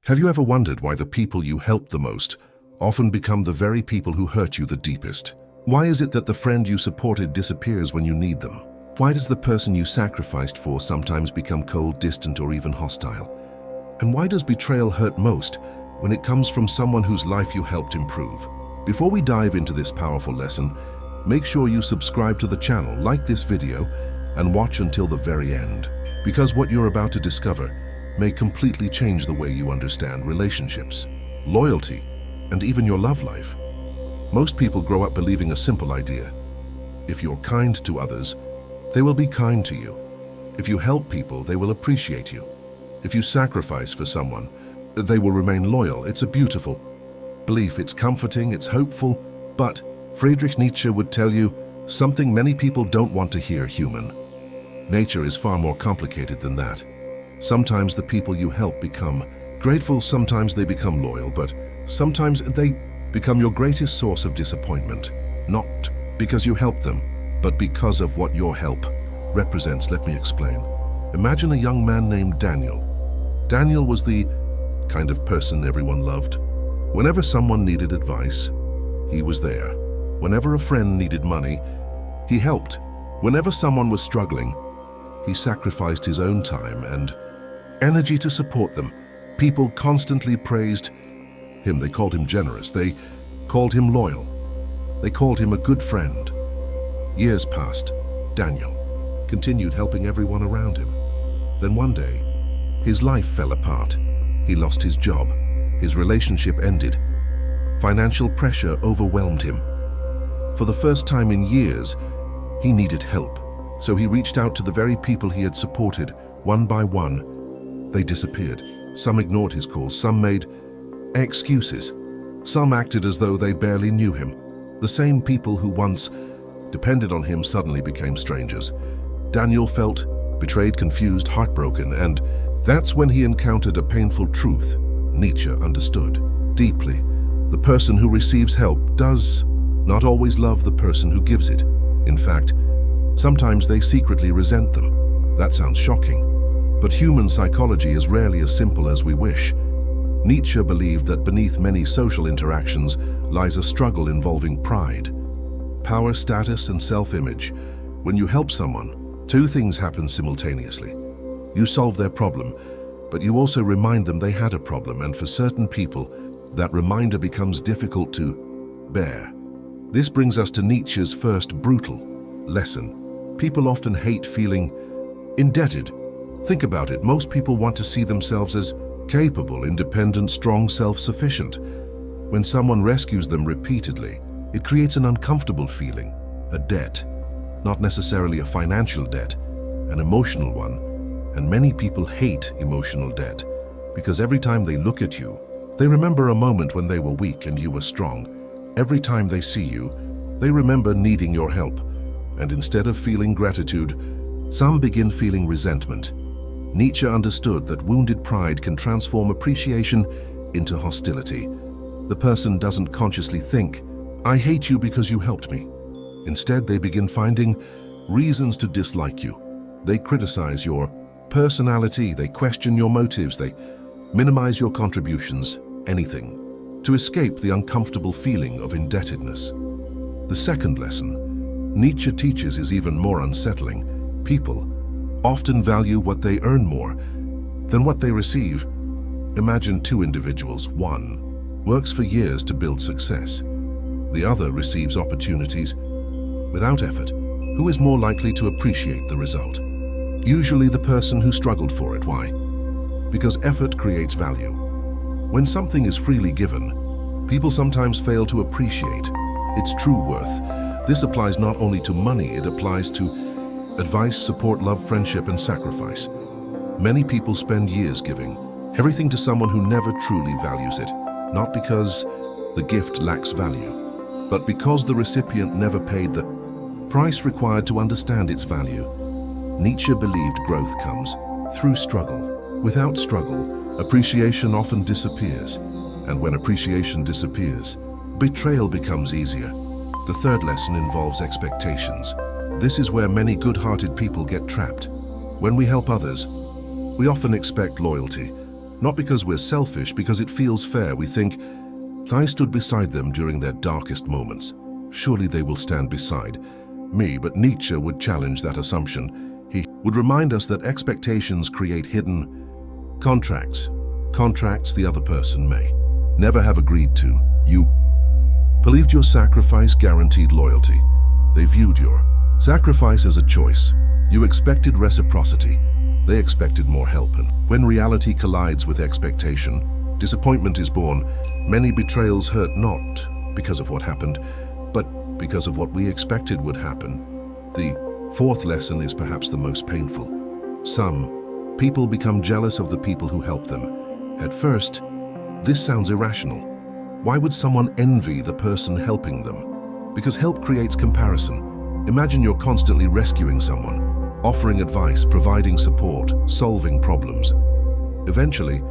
Have you ever wondered why the people you help the most often become the very people who hurt you the deepest? Why is it that the friend you supported disappears when you need them? Why does the person you sacrificed for sometimes become cold, distant, or even hostile? And why does betrayal hurt most when it comes from someone whose life you helped improve? Before we dive into this powerful lesson, make sure you subscribe to the channel, like this video, and watch until the very end. Because what you're about to discover may completely change the way you understand relationships, loyalty, and even your love life. Most people grow up believing a simple idea. If you're kind to others, they will be kind to you. If you help people, they will appreciate you. If you sacrifice for someone, they will remain loyal. It's a beautiful belief. It's comforting, it's hopeful, but Friedrich Nietzsche would tell you something many people don't want to hear: human. Nature is far more complicated than that. Sometimes the people you help become grateful, sometimes they become loyal, but sometimes they become your greatest source of disappointment. Not because you help them, but because of what your help represents. Let me explain. Imagine a young man named Daniel. Daniel was the kind of person everyone loved. Whenever someone needed advice, he was there. Whenever a friend needed money, he helped. Whenever someone was struggling, he sacrificed his own time and energy to support them. People constantly praised him. They called him generous. They called him loyal. They called him a good friend. Years passed. Daniel continued helping everyone around him. Then one day, his life fell apart. He lost his job. His relationship ended. Financial pressure overwhelmed him. For the first time in years, he needed help. So he reached out to the very people he had supported. One by one, they disappeared. Some ignored his calls. Some made excuses. Some acted as though they barely knew him. The same people who once depended on him suddenly became strangers. Daniel felt betrayed, confused, heartbroken, and that's when he encountered a painful truth Nietzsche understood deeply. The person who receives help does not always love the person who gives it. In fact, sometimes they secretly resent them. That sounds shocking, but human psychology is rarely as simple as we wish. Nietzsche believed that beneath many social interactions lies a struggle involving pride, power, status, and self-image. When you help someone, two things happen simultaneously. You solve their problem, but you also remind them they had a problem, and for certain people, that reminder becomes difficult to bear. This brings us to Nietzsche's first brutal lesson. People often hate feeling indebted. Think about it. Most people want to see themselves as capable, independent, strong, self-sufficient. When someone rescues them repeatedly, it creates an uncomfortable feeling, a debt. Not necessarily a financial debt, an emotional one. And many people hate emotional debt because every time they look at you, they remember a moment when they were weak and you were strong. Every time they see you, they remember needing your help. And instead of feeling gratitude, some begin feeling resentment. Nietzsche understood that wounded pride can transform appreciation into hostility. The person doesn't consciously think, "I hate you because you helped me." Instead, they begin finding reasons to dislike you. They criticize your personality, they question your motives, they minimize your contributions, anything to escape the uncomfortable feeling of indebtedness. The second lesson Nietzsche teaches is even more unsettling. People often value what they earn more than what they receive. Imagine two individuals. One works for years to build success. The other receives opportunities without effort. Who is more likely to appreciate the result? Usually the person who struggled for it. Why? Because effort creates value. When something is freely given, people sometimes fail to appreciate its true worth. This applies not only to money, it applies to advice, support, love, friendship, and sacrifice. Many people spend years giving everything to someone who never truly values it, not because the gift lacks value, but because the recipient never paid the price required to understand its value. Nietzsche believed growth comes through struggle. Without struggle, appreciation often disappears. And when appreciation disappears, betrayal becomes easier. The third lesson involves expectations. This is where many good-hearted people get trapped. When we help others, we often expect loyalty. Not because we're selfish, because it feels fair. We think, I stood beside them during their darkest moments. Surely they will stand beside me. But Nietzsche would challenge that assumption. He would remind us that expectations create hidden contracts the other person may never have agreed to. You believed your sacrifice guaranteed loyalty. They viewed your sacrifice as a choice. You expected reciprocity. They expected more help. And when reality collides with expectation, disappointment is born. Many betrayals hurt not because of what happened, but because of what we expected would happen. The fourth lesson is perhaps the most painful. Some people become jealous of the people who help them. At first, this sounds irrational. Why would someone envy the person helping them? Because help creates comparison. Imagine you're constantly rescuing someone, offering advice, providing support, solving problems. Eventually,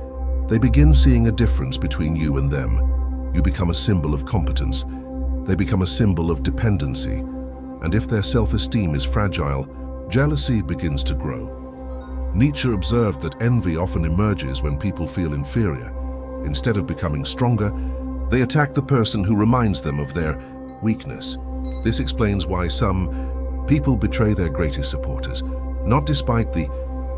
they begin seeing a difference between you and them. You become a symbol of competence. They become a symbol of dependency. And if their self-esteem is fragile, jealousy begins to grow. Nietzsche observed that envy often emerges when people feel inferior. Instead of becoming stronger, they attack the person who reminds them of their weakness. This explains why some people betray their greatest supporters, not despite the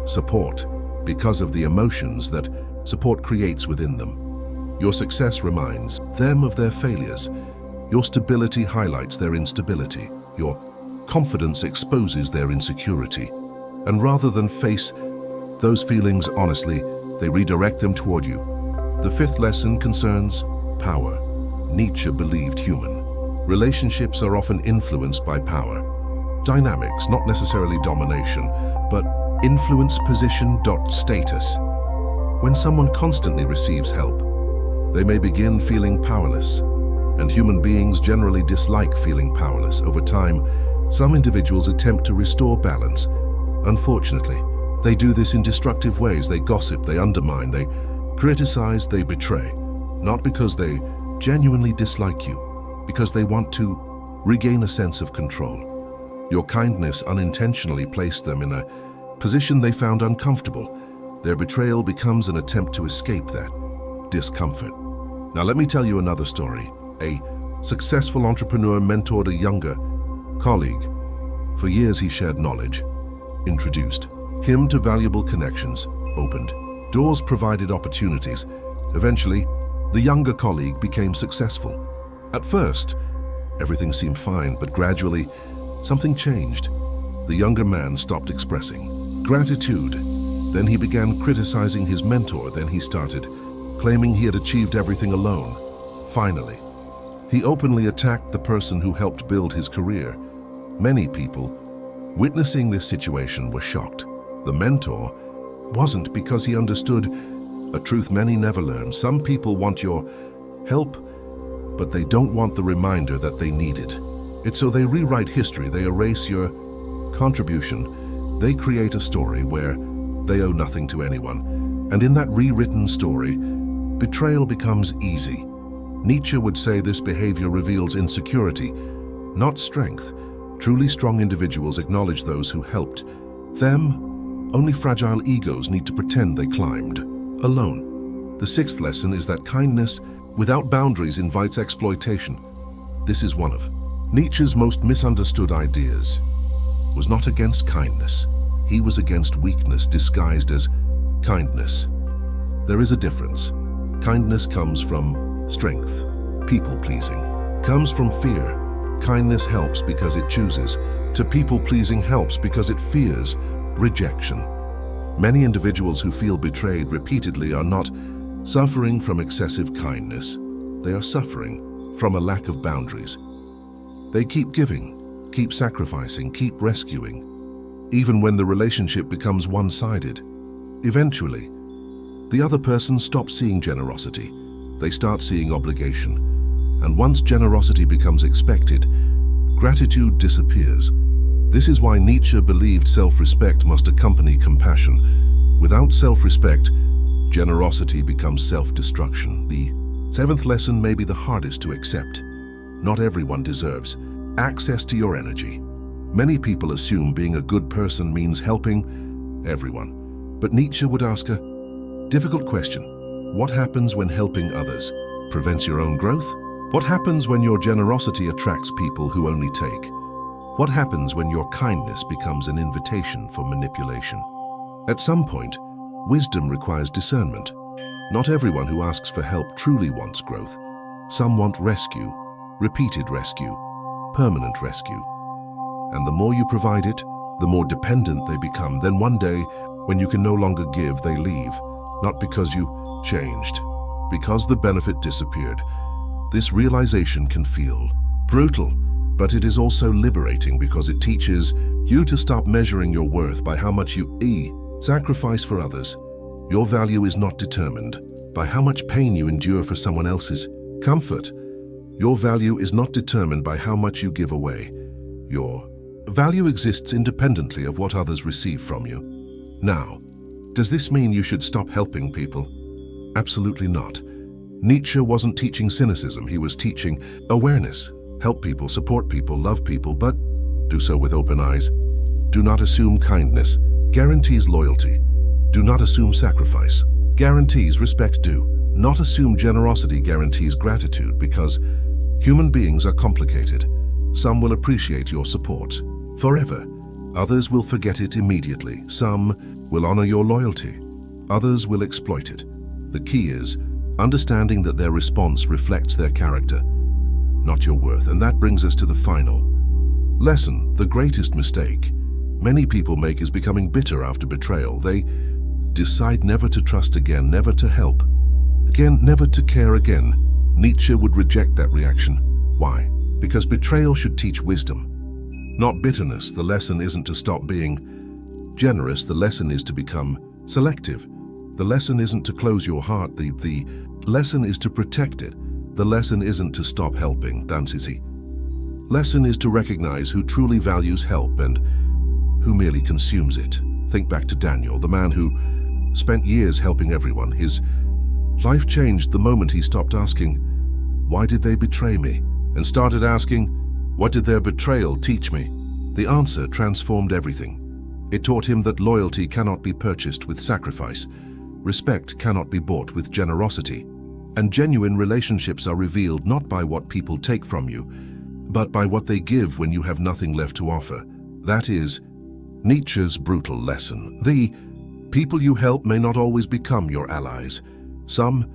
support, because of the emotions that support creates within them. Your success reminds them of their failures. Your stability highlights their instability. Your confidence exposes their insecurity. And rather than face those feelings honestly, they redirect them toward you. The fifth lesson concerns power. Nietzsche believed human relationships are often influenced by power. Dynamics, not necessarily domination, but influence, position, status. When someone constantly receives help, they may begin feeling powerless, and human beings generally dislike feeling powerless. Over time, some individuals attempt to restore balance. Unfortunately, they do this in destructive ways. They gossip, they undermine, they criticize, they betray. Not because they genuinely dislike you, because they want to regain a sense of control. Your kindness unintentionally placed them in a position they found uncomfortable. Their betrayal becomes an attempt to escape that discomfort. Now let me tell you another story. A successful entrepreneur mentored a younger colleague. For years he shared knowledge, introduced him to valuable connections, opened doors, provided opportunities. Eventually, the younger colleague became successful. At first, everything seemed fine, but gradually, something changed. The younger man stopped expressing gratitude. Then he began criticizing his mentor. Then he started claiming he had achieved everything alone. Finally, he openly attacked the person who helped build his career. Many people witnessing this situation were shocked. The mentor wasn't because he understood a truth many never learn. Some people want your help, but they don't want the reminder that they need it. It's so they rewrite history, they erase your contribution. They create a story where they owe nothing to anyone. And in that rewritten story, betrayal becomes easy. Nietzsche would say this behavior reveals insecurity, not strength. Truly strong individuals acknowledge those who helped them. Only fragile egos need to pretend they climbed alone. The sixth lesson is that kindness without boundaries invites exploitation. This is one of Nietzsche's most misunderstood ideas. Was not against kindness. He was against weakness disguised as kindness. There is a difference. Kindness comes from strength. People-pleasing comes from fear. Kindness helps because it chooses. To people-pleasing helps because it fears rejection. Many individuals who feel betrayed repeatedly are not suffering from excessive kindness. They are suffering from a lack of boundaries. They keep giving, keep sacrificing, keep rescuing, even when the relationship becomes one-sided. Eventually, the other person stops seeing generosity. They start seeing obligation. And once generosity becomes expected, gratitude disappears. This is why Nietzsche believed self-respect must accompany compassion. Without self-respect, generosity becomes self-destruction. The seventh lesson may be the hardest to accept. Not everyone deserves access to your energy. Many people assume being a good person means helping everyone. But Nietzsche would ask, Difficult question. What happens when helping others prevents your own growth? What happens when your generosity attracts people who only take? What happens when your kindness becomes an invitation for manipulation? At some point, wisdom requires discernment. Not everyone who asks for help truly wants growth. Some want rescue, repeated rescue, permanent rescue. And the more you provide it, the more dependent they become. Then one day, when you can no longer give, they leave. Not because you changed, because the benefit disappeared. This realization can feel brutal, but it is also liberating because it teaches you to stop measuring your worth by how much you sacrifice for others. Your value is not determined by how much pain you endure for someone else's comfort. Your value is not determined by how much you give away. Your value exists independently of what others receive from you. Now, does this mean you should stop helping people? Absolutely not. Nietzsche wasn't teaching cynicism, he was teaching awareness. Help people, support people, love people, but do so with open eyes. Do not assume kindness guarantees loyalty. Do not assume sacrifice guarantees respect. Do not assume generosity guarantees gratitude, because human beings are complicated. Some will appreciate your support forever. Others will forget it immediately. Some will honor your loyalty. Others will exploit it. The key is understanding that their response reflects their character, not your worth. And that brings us to the final lesson. The greatest mistake many people make is becoming bitter after betrayal. They decide never to trust again, never to help again, never to care again. Nietzsche would reject that reaction. Why? Because betrayal should teach wisdom, not bitterness. The lesson isn't to stop being generous. The lesson is to become selective. The lesson isn't to close your heart. The lesson is to protect it. The lesson isn't to stop helping. Lesson is to recognize who truly values help and who merely consumes it. Think back to Daniel, the man who spent years helping everyone. His life changed the moment he stopped asking, "Why did they betray me?" and started asking, "What did their betrayal teach me?" The answer transformed everything. It taught him that loyalty cannot be purchased with sacrifice, respect cannot be bought with generosity, and genuine relationships are revealed not by what people take from you, but by what they give when you have nothing left to offer. That is Nietzsche's brutal lesson. The people you help may not always become your allies. Some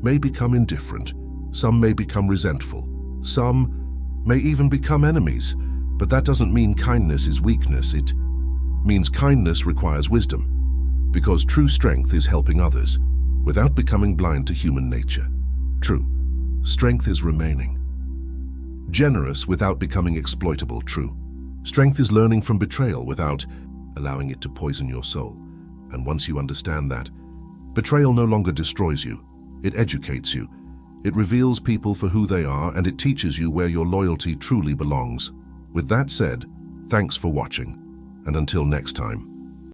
may become indifferent. Some may become resentful. Some may even become enemies. But that doesn't mean kindness is weakness. It means kindness requires wisdom, because true strength is helping others without becoming blind to human nature. True strength is remaining generous without becoming exploitable. True strength is learning from betrayal without allowing it to poison your soul. And once you understand that, betrayal no longer destroys you. It educates you. It reveals people for who they are, and it teaches you where your loyalty truly belongs. With that said, thanks for watching, and until next time.